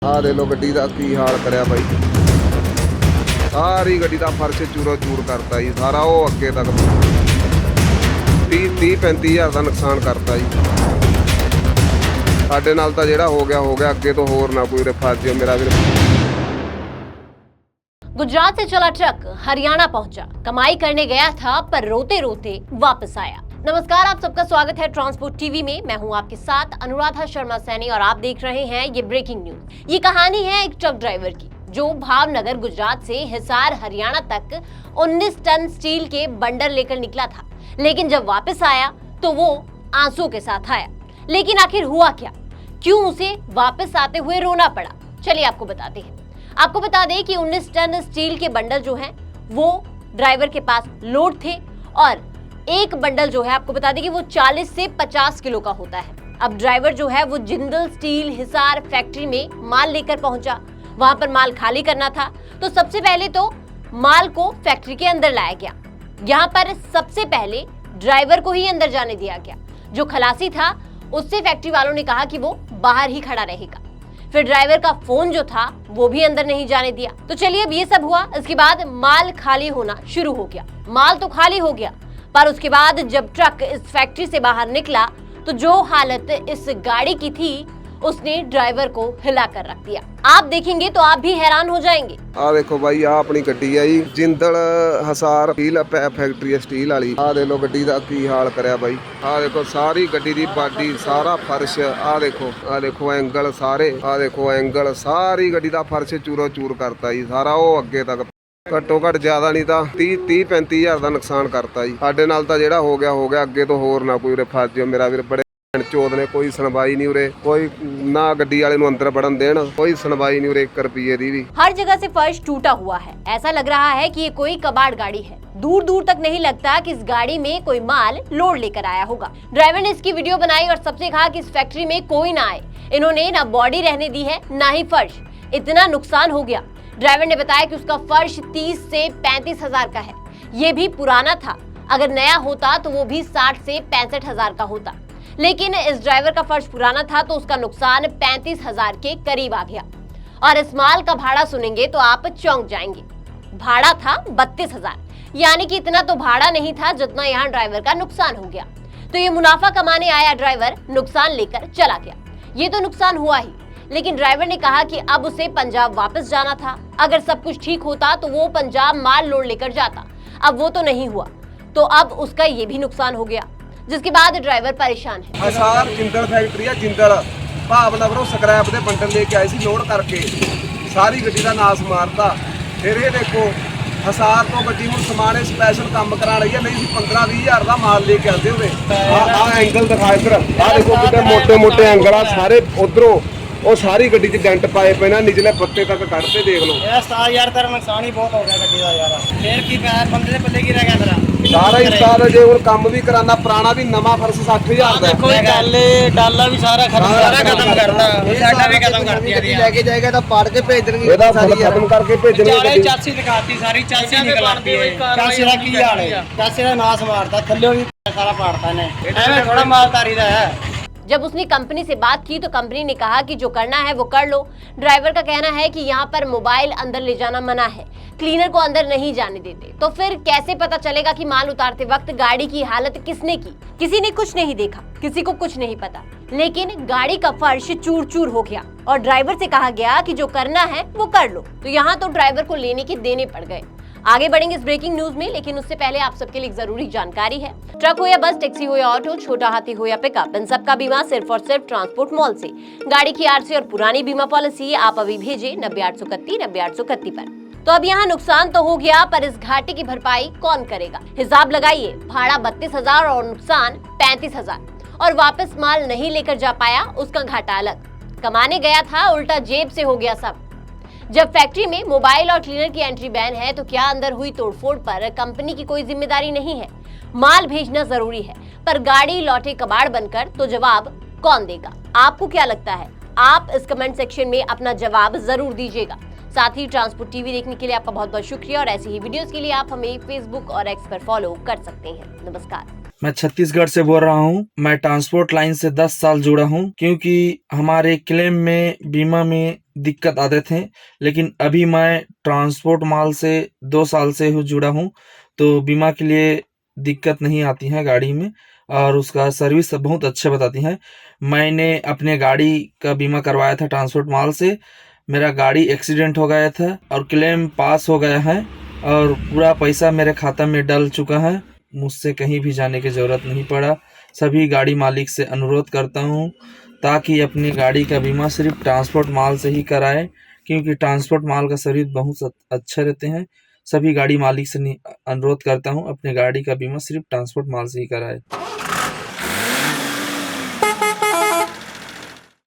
ਆ ਦੇ ਲੋ ਗੱਡੀ ਦਾ ਕੀ ਹਾਲ ਕਰਿਆ ਬਾਈ। ਸਾਰੀ ਗੱਡੀ ਦਾ ਫਰਸ਼ ਚੂਰੋ ਚੂਰ ਕਰਤਾ ਜੀ ਸਾਰਾ, ਉਹ ਅੱਗੇ ਤੱਕ 30-35 ਹਜ਼ਾਰ ਦਾ ਨੁਕਸਾਨ ਕਰਤਾ ਜੀ ਸਾਡੇ ਨਾਲ। ਤਾਂ ਜਿਹੜਾ ਹੋ ਗਿਆ ਅੱਗੇ ਤੋਂ ਹੋਰ ਨਾ ਕੋਈ ਫਸ ਜਾਓ मेरा ਵੀਰ। गुजरात से चला ट्रक हरियाणा पहुंचा, कमाई करने गया था पर रोते रोते वापस आया। नमस्कार, आप सबका स्वागत है ट्रांसपोर्ट टीवी में। मैं हूं आपके साथ अनुराधा शर्मा सैनी और आप देख रहे हैं ये ब्रेकिंग न्यूज। ये कहानी है एक ट्रक ड्राइवर की जो भावनगर गुजरात से हिसार हरियाणा तक 19 टन स्टील के बंडल लेकर निकला था, लेकिन जब वापस आया तो वो आंसू के साथ आया। लेकिन आखिर हुआ क्या, क्यों उसे वापस आते हुए रोना पड़ा, चलिए आपको बताते हैं। आपको बता दें कि 19 टन स्टील के बंडल जो हैं वो ड्राइवर के पास लोड थे और एक बंडल जो है आपको बता दें कि वो 40 से 50 किलो का होता है। अब ड्राइवर जो है वो जिंदल स्टील हिसार फैक्ट्री में माल लेकर पहुंचा। वहां पर माल खाली करना था तो सबसे पहले तो माल को फैक्ट्री के अंदर लाया गया। यहाँ पर सबसे पहले ड्राइवर को ही अंदर जाने दिया गया। जो खलासी था उससे फैक्ट्री वालों ने कहा कि वो बाहर ही खड़ा रहेगा। फिर ड्राइवर का फोन जो था वो भी अंदर नहीं जाने दिया। तो चलिए अब ये सब हुआ, इसके बाद माल खाली होना शुरू हो गया। माल तो खाली हो गया, पर उसके बाद जब ट्रक इस फैक्ट्री से बाहर निकला तो जो हालत इस गाड़ी की थी उसने ड्राइवर को हिला कर रख दिया। आप देखेंगे तो आप भी हैरान हो जाएंगे। ਆ ਦੇਖੋ ਬਾਈ, ਆ ਆਪਣੀ ਗੱਡੀ ਆ ਜੀ, ਜਿੰਦਲ ਹਸਾਰ ਸਟੀਲ ਫੈਕਟਰੀ ਸਟੀਲ ਵਾਲੀ। ਆ ਦੇ ਲੋ ਗੱਡੀ ਦਾ ਕੀ ਹਾਲ ਕਰਿਆ ਬਾਈ। ਆ ਦੇਖੋ ਸਾਰੀ ਗੱਡੀ ਦੀ ਬਾਡੀ, ਸਾਰਾ ਫਰਸ਼, ਆ ਦੇਖੋ ਐਂਗਲ ਸਾਰੇ, ਆ ਦੇਖੋ ਐਂਗਲ, ਸਾਰੀ ਗੱਡੀ ਦਾ ਫਰਸ਼ ਚੂਰੋ ਚੂਰ ਕਰਤਾ ਜੀ ਸਾਰਾ, ਉਹ ਅੱਗੇ ਤੱਕ ਘੱਟੋ ਘੱਟ ਜ਼ਿਆਦਾ ਨਹੀਂ ਤਾਂ 30-35 ਹਜ਼ਾਰ ਦਾ ਨੁਕਸਾਨ ਕਰਤਾ ਜੀ ਸਾਡੇ ਨਾਲ। ਤਾਂ ਜਿਹੜਾ ਹੋ ਗਿਆ ਅੱਗੇ ਤੋਂ ਹੋਰ ਨਾ ਕੋਈ ਫਸ ਜਾਓ ਮੇਰਾ ਵੀਰ। ਬੜੇ चौध ने कोई सुनवाई नहीं उरे, कोई ना गड्डी वाले नु अंदर बढ़न देन, कोई सुनवाई नहीं उरे 1 रुपये दी भी। हर जगह से फर्श टूटा हुआ है, ऐसा लग रहा है कि ये कोई कबाड़ गाड़ी है। दूर दूर तक नहीं लगता कि इस गाड़ी में कोई माल लोड लेकर आया होगा। ड्राइवर ने इसकी वीडियो बनाई और सबसे कहा कि इस फैक्ट्री में कोई ना आए। इन्होंने ना बॉडी रहने दी है ना ही फर्श, इतना नुकसान हो गया। ड्राइवर ने बताया कि उसका फर्श 30 से 35 हजार का है। ये भी पुराना था, अगर नया होता तो वो भी 60 से 65 हजार का होता, लेकिन इस ड्राइवर का फर्श पुराना था तो उसका नुकसान 35 हजार के करीब आ गया। और इस माल का भाड़ा सुनेंगे तो आप चौंक जाएंगे। भाड़ा था 32 हजार, यानी कि इतना तो भाड़ा नहीं था जितना यहाँ ड्राइवर का नुकसान हो गया। तो ये मुनाफा कमाने आया ड्राइवर नुकसान लेकर चला गया। ये तो नुकसान हुआ ही, लेकिन ड्राइवर ने कहा कि अब उसे पंजाब वापस जाना था। अगर सब कुछ ठीक होता तो वो पंजाब माल लोड लेकर जाता, अब वो तो नहीं हुआ, तो अब उसका ये भी नुकसान हो गया, जिसके बाद ड्राइवर परेशान है। हसार जिंदल फैक्ट्री है, जिंदल भावनगरों स्क्रैप के बंडल लेके आए सी लोड करके, सारी गड्डी का नाश मारता। फिर ये देखो हसार तो गड्डी हूँ समाने स्पैशल काम करा रही है, नहीं 15-20 हज़ार का माल लेके आते हुए। एंगल दिखा इधर, आ देखो कितने मोटे मोटे एंगल आ सारे उधरों, ਉਹ ਸਾਰੀ ਗੱਡੀ 'ਚ ਡੈਂਟ ਪਾਏ ਪਏ ਨਾ, ਨਿਚਲੇ ਪੱਤੇ ਤੱਕ ਕੱਢਦੇ ਦੇਖ ਲਓ। ਇਹ ਉਸਤਾਦ ਯਾਰ ਤੇਰਾ ਨੁਕਸਾਨ ਹੀ ਬਹੁਤ ਹੋ ਗਿਆ ਗੱਡੀ ਦਾ ਯਾਰ। ਫੇਰ ਕੀ ਪਿਆ ਬੰਦੇ ਦੇ ਪੱਲੇ ਕੀ ਰਹਿ ਗਿਆ ਤੇਰਾ? ਸਾਰਾ ਹੀ ਉਸਤਾਦ ਜੇ ਹੁਣ ਕੰਮ ਵੀ ਕਰਾਨਾ, ਪੁਰਾਣਾ ਵੀ ਨਵਾਂ ਫਰਸ਼ 60,000 ਦਾ। ਦੇਖੋ ਡਾਲਾ ਵੀ ਸਾਰਾ ਖਤਮ ਕਰਤਾ, ਸਾਡਾ ਵੀ ਖਤਮ ਕਰਤੀ ਆ। ਲੈ ਕੇ ਜਾਏਗਾ ਤਾਂ ਪਾੜ ਕੇ ਭੇਜ ਦੇਣਗੇ। ਇਹਦਾ ਫੁੱਲ ਖਤਮ ਕਰਕੇ ਭੇਜਣਗੇ ਗੱਡੀ। ਚਾਸੀ ਦਿਖਾਤੀ, ਸਾਰੀ ਚਾਸੀ ਨਿਕਲਦੀ ਹੈ। ਚਾਸੀ ਦਾ ਕੀ ਹਾਲ ਹੈ? ਚਾਸੀ ਦਾ ਨਾਸ ਮਾਰਦਾ, ਥੱਲੇ ਵੀ ਸਾਰਾ ਪਾੜਤਾ ਨੇ। ਐਵੇਂ ਥੋੜਾ ਮਾਲਦਾਰੀ ਦਾ ਹੈ। जब उसने कंपनी से बात की तो कंपनी ने कहा कि जो करना है वो कर लो। ड्राइवर का कहना है कि यहाँ पर मोबाइल अंदर ले जाना मना है, क्लीनर को अंदर नहीं जाने देते। तो फिर कैसे पता चलेगा कि माल उतारते वक्त गाड़ी की हालत किसने की? किसी ने कुछ नहीं देखा, किसी को कुछ नहीं पता, लेकिन गाड़ी का फर्श चूर चूर हो गया और ड्राइवर से कहा गया कि जो करना है वो कर लो। तो यहाँ तो ड्राइवर को लेने के देने पड़ गए। आगे बढ़ेंगे इस ब्रेकिंग न्यूज में, लेकिन उससे पहले आप सबके लिए जरूरी जानकारी है। ट्रक हो या बस, टैक्सी हो या ऑटो, छोटा हाथी हो या पिकअप, इन सबका बीमा सिर्फ और सिर्फ ट्रांसपोर्ट मॉल से। गाड़ी की आरसी और पुरानी बीमा पॉलिसी आप अभी भेजे 90-831-90-831 पर। तो अब यहाँ नुकसान तो हो गया, पर इस घाटे की भरपाई कौन करेगा? हिसाब लगाइए, भाड़ा 32 हजार और नुकसान 35 हजार, और वापस माल नहीं लेकर जा पाया, उसका घाटा अलग। कमाने गया था, उल्टा जेब से हो गया सब। जब फैक्ट्री में मोबाइल और क्लीनर की एंट्री बैन है तो क्या अंदर हुई तोड़फोड़ पर कंपनी की कोई जिम्मेदारी नहीं है? माल भेजना जरूरी है, पर गाड़ी लौटे कबाड़ बनकर तो जवाब कौन देगा? आपको क्या लगता है? आप इस कमेंट सेक्शन में अपना जवाब जरूर दीजिएगा। साथ ही ट्रांसपोर्ट टीवी देखने के लिए आपका बहुत बहुत शुक्रिया, और ऐसी ही वीडियोस के लिए आप हमें फेसबुक और एक्स पर फॉलो कर सकते हैं। नमस्कार। मैं छत्तीसगढ़ से बोल रहा हूँ। मैं ट्रांसपोर्ट लाइन से 10 साल जुड़ा हूँ, क्योंकि हमारे क्लेम में बीमा में दिक्कत आते थे, लेकिन अभी मैं ट्रांसपोर्ट माल से 2 साल से जुड़ा हूँ, तो बीमा के लिए दिक्कत नहीं आती है गाड़ी में और उसका सर्विस बहुत अच्छे बताती हैं। मैंने अपने गाड़ी का बीमा करवाया था ट्रांसपोर्ट माल से। मेरा गाड़ी एक्सीडेंट हो गया था और क्लेम पास हो गया है और पूरा पैसा मेरे खाता में डल चुका है। मुझसे कहीं भी जाने की ज़रूरत नहीं पड़ा। सभी गाड़ी मालिक से अनुरोध करता हूँ ताकि अपनी गाड़ी का बीमा सिर्फ ट्रांसपोर्ट माल से ही कराएं, क्योंकि ट्रांसपोर्ट माल का सर्विस बहुत अच्छे रहते हैं। सभी गाड़ी मालिक से अनुरोध करता हूँ अपने गाड़ी का बीमा सिर्फ ट्रांसपोर्ट माल से ही कराएं।